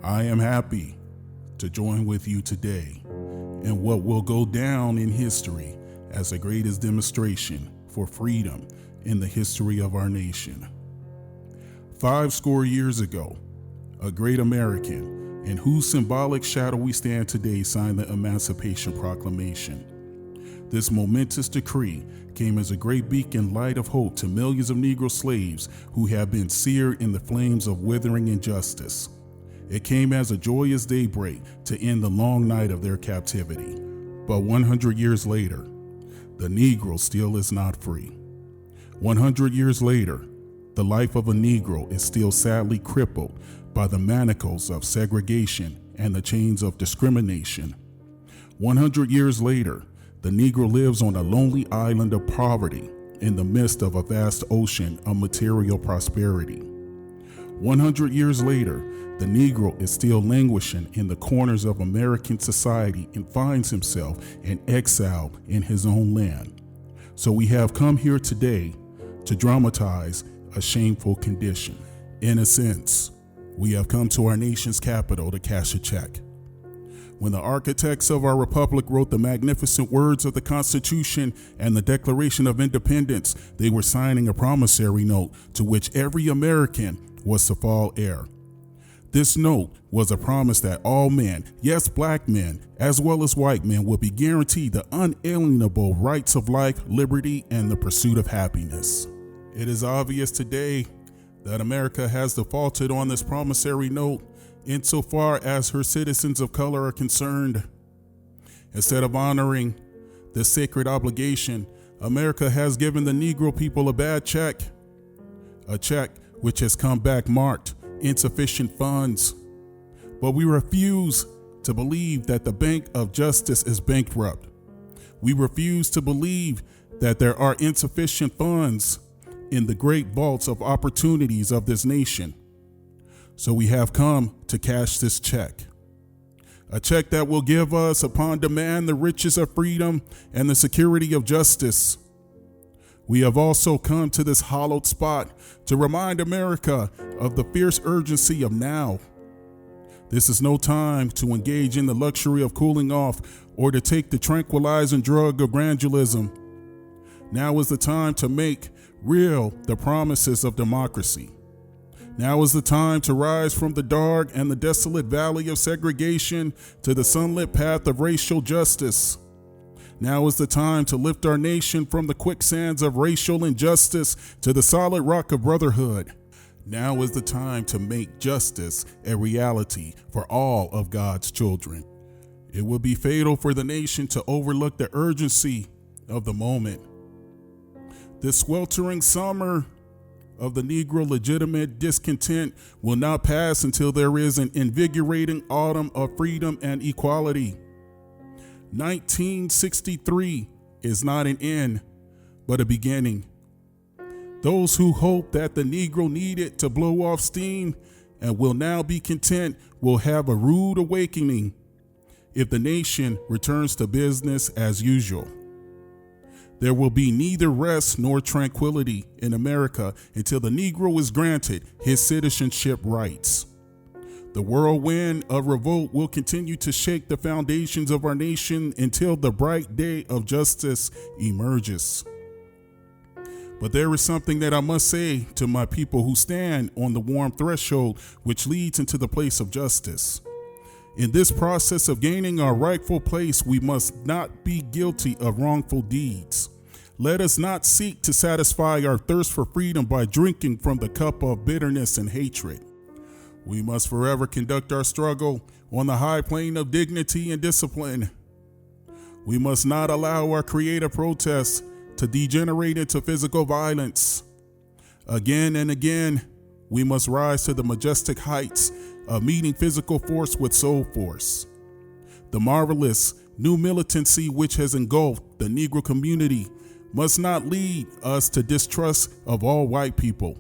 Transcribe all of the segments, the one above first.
I am happy to join with you today in what will go down in history as the greatest demonstration for freedom in the history of our nation. 50 years ago, a great American in whose symbolic shadow we stand today signed the Emancipation Proclamation. This momentous decree came as a great beacon light of hope to millions of Negro slaves who have been seared in the flames of withering injustice. It came as a joyous daybreak to end the long night of their captivity. But 100 years later, the Negro still is not free. 100 years later, the life of a Negro is still sadly crippled by the manacles of segregation and the chains of discrimination. 100 years later, the Negro lives on a lonely island of poverty in the midst of a vast ocean of material prosperity. 100 years later, the Negro is still languishing in the corners of American society and finds himself in exile in his own land. So we have come here today to dramatize a shameful condition. In a sense, we have come to our nation's capital to cash a check. When the architects of our republic wrote the magnificent words of the Constitution and the Declaration of Independence, they were signing a promissory note to which every American was to fall heir. This note was a promise that all men, yes, black men, as well as white men, would be guaranteed the unalienable rights of life, liberty, and the pursuit of happiness. It is obvious today that America has defaulted on this promissory note insofar as her citizens of color are concerned. Instead of honoring this sacred obligation, America has given the Negro people a bad check, a check which has come back marked insufficient funds. But we refuse to believe that the Bank of Justice is bankrupt. We refuse to believe that there are insufficient funds in the great vaults of opportunities of this nation. So we have come to cash this check. A check that will give us upon demand the riches of freedom and the security of justice. We have also come to this hallowed spot to remind America of the fierce urgency of now. This is no time to engage in the luxury of cooling off or to take the tranquilizing drug of grandulism. Now is the time to make real the promises of democracy. Now is the time to rise from the dark and the desolate valley of segregation to the sunlit path of racial justice. Now is the time to lift our nation from the quicksands of racial injustice to the solid rock of brotherhood. Now is the time to make justice a reality for all of God's children. It would be fatal for the nation to overlook the urgency of the moment. This sweltering summer of the Negro legitimate discontent will not pass until there is an invigorating autumn of freedom and equality. 1963 is not an end, but a beginning. Those who hope that the Negro needed to blow off steam and will now be content will have a rude awakening if the nation returns to business as usual. There will be neither rest nor tranquility in America until the Negro is granted his citizenship rights. The whirlwind of revolt will continue to shake the foundations of our nation until the bright day of justice emerges. But there is something that I must say to my people who stand on the warm threshold which leads into the place of justice. In this process of gaining our rightful place, we must not be guilty of wrongful deeds. Let us not seek to satisfy our thirst for freedom by drinking from the cup of bitterness and hatred. We must forever conduct our struggle on the high plane of dignity and discipline. We must not allow our creative protests to degenerate into physical violence. Again and again, we must rise to the majestic heights of meeting physical force with soul force. The marvelous new militancy which has engulfed the Negro community must not lead us to distrust of all white people.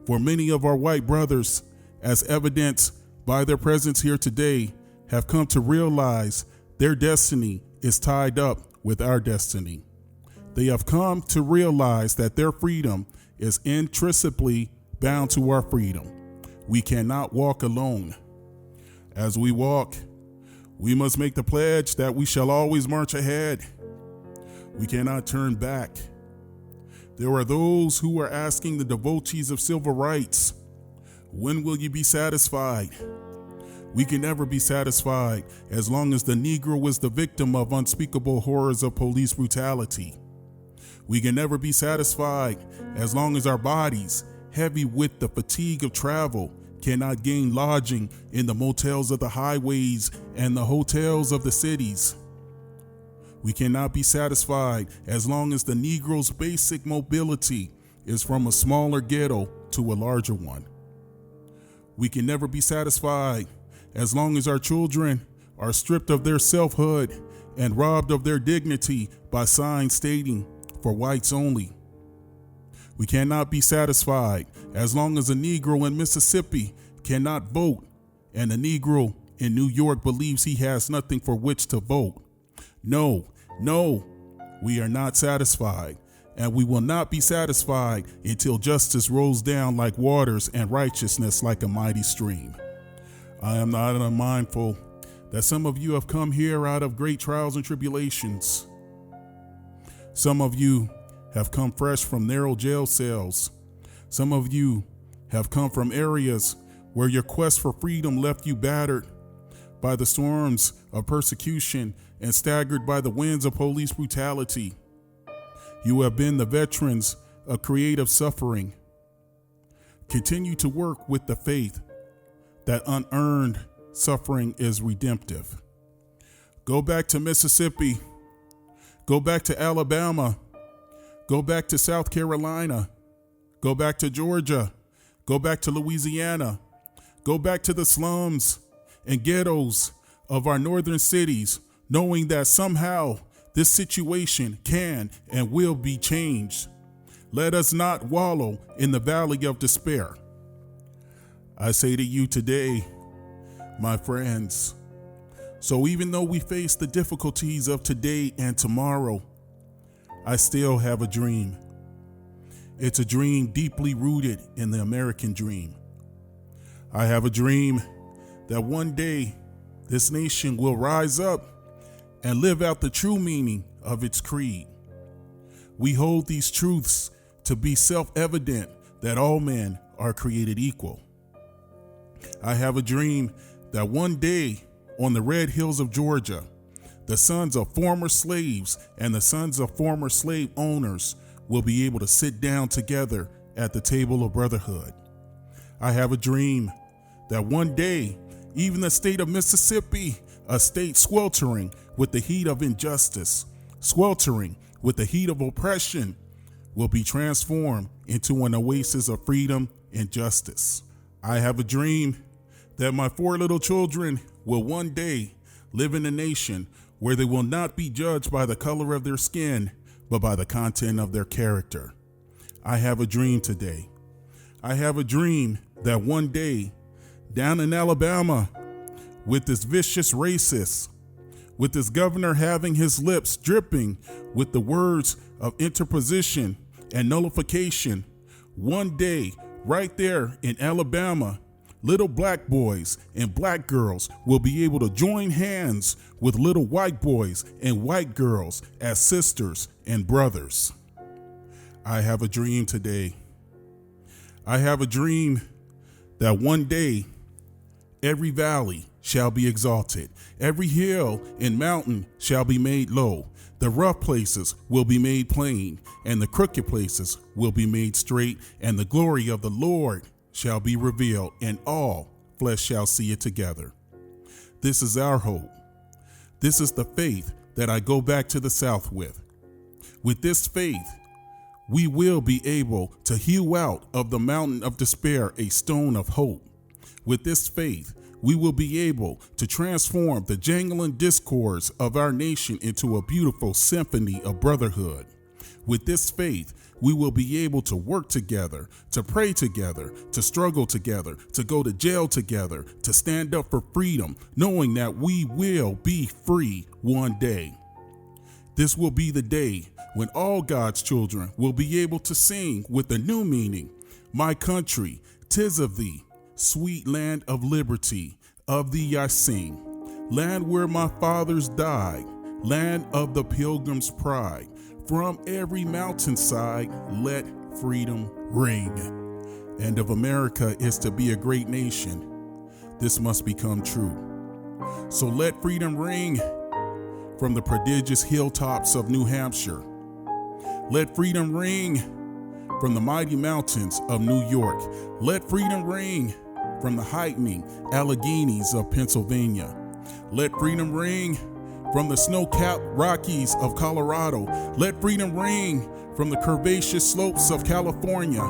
For many of our white brothers, as evidenced by their presence here today, have come to realize their destiny is tied up with our destiny. They have come to realize that their freedom is intrinsically bound to our freedom. We cannot walk alone. As we walk, we must make the pledge that we shall always march ahead. We cannot turn back. There are those who are asking the devotees of civil rights, when will you be satisfied? We can never be satisfied as long as the Negro is the victim of unspeakable horrors of police brutality. We can never be satisfied as long as our bodies, heavy with the fatigue of travel, cannot gain lodging in the motels of the highways and the hotels of the cities. We cannot be satisfied as long as the Negro's basic mobility is from a smaller ghetto to a larger one. We can never be satisfied as long as our children are stripped of their selfhood and robbed of their dignity by signs stating, "For whites only." We cannot be satisfied as long as a Negro in Mississippi cannot vote and a Negro in New York believes he has nothing for which to vote. No, we are not satisfied, and we will not be satisfied until justice rolls down like waters and righteousness like a mighty stream. I am not unmindful that some of you have come here out of great trials and tribulations. Some of you have come fresh from narrow jail cells. Some of you have come from areas where your quest for freedom left you battered by the storms of persecution and staggered by the winds of police brutality. You have been the veterans of creative suffering. Continue to work with the faith that unearned suffering is redemptive. Go back to Mississippi. Go back to Alabama. Go back to South Carolina. Go back to Georgia. Go back to Louisiana. Go back to the slums and ghettos of our northern cities, knowing that somehow this situation can and will be changed. Let us not wallow in the valley of despair. I say to you today, my friends, so even though we face the difficulties of today and tomorrow, I still have a dream. It's a dream deeply rooted in the American dream. I have a dream that one day this nation will rise up and live out the true meaning of its creed. We hold these truths to be self-evident that all men are created equal. I have a dream that one day on the red hills of Georgia, the sons of former slaves and the sons of former slave owners will be able to sit down together at the table of brotherhood. I have a dream that one day, even the state of Mississippi, a state sweltering with the heat of injustice, sweltering with the heat of oppression, will be transformed into an oasis of freedom and justice. I have a dream that my 4 little children will one day live in a nation where they will not be judged by the color of their skin, but by the content of their character. I have a dream today. I have a dream that one day, down in Alabama, with this vicious racist, with this governor having his lips dripping with the words of interposition and nullification, one day, right there in Alabama, little black boys and black girls will be able to join hands with little white boys and white girls as sisters and brothers. I have a dream today. I have a dream that one day every valley shall be exalted, every hill and mountain shall be made low, the rough places will be made plain, and the crooked places will be made straight, and the glory of the Lord shall be revealed, and all flesh shall see it together. This is our hope. This is the faith that I go back to the South with. With this faith, we will be able to hew out of the mountain of despair a stone of hope. With this faith, we will be able to transform the jangling discords of our nation into a beautiful symphony of brotherhood. With this faith, we will be able to work together, to pray together, to struggle together, to go to jail together, to stand up for freedom, knowing that we will be free one day. This will be the day when all God's children will be able to sing with a new meaning, "My country, 'tis of thee, sweet land of liberty, of thee I sing, land where my fathers died, land of the pilgrim's pride. From every mountainside, let freedom ring. And if America is to be a great nation, this must become true. So let freedom ring from the prodigious hilltops of New Hampshire. Let freedom ring from the mighty mountains of New York. Let freedom ring from the heightening Alleghenies of Pennsylvania. Let freedom ring from the snow-capped Rockies of Colorado. Let freedom ring from the curvaceous slopes of California.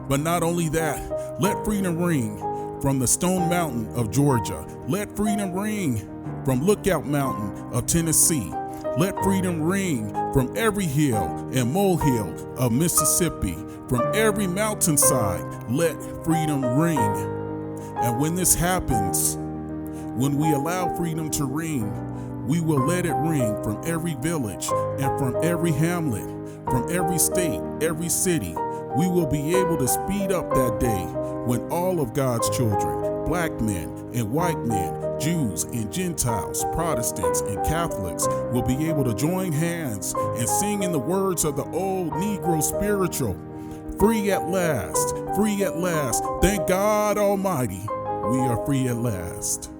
But not only that, let freedom ring from the Stone Mountain of Georgia. Let freedom ring from Lookout Mountain of Tennessee. Let freedom ring from every hill and molehill of Mississippi. From every mountainside, let freedom ring. And when this happens, when we allow freedom to ring, we will let it ring from every village and from every hamlet, from every state, every city. We will be able to speed up that day when all of God's children, black men and white men, Jews and Gentiles, Protestants and Catholics, will be able to join hands and sing in the words of the old Negro spiritual, free at last, thank God Almighty, we are free at last.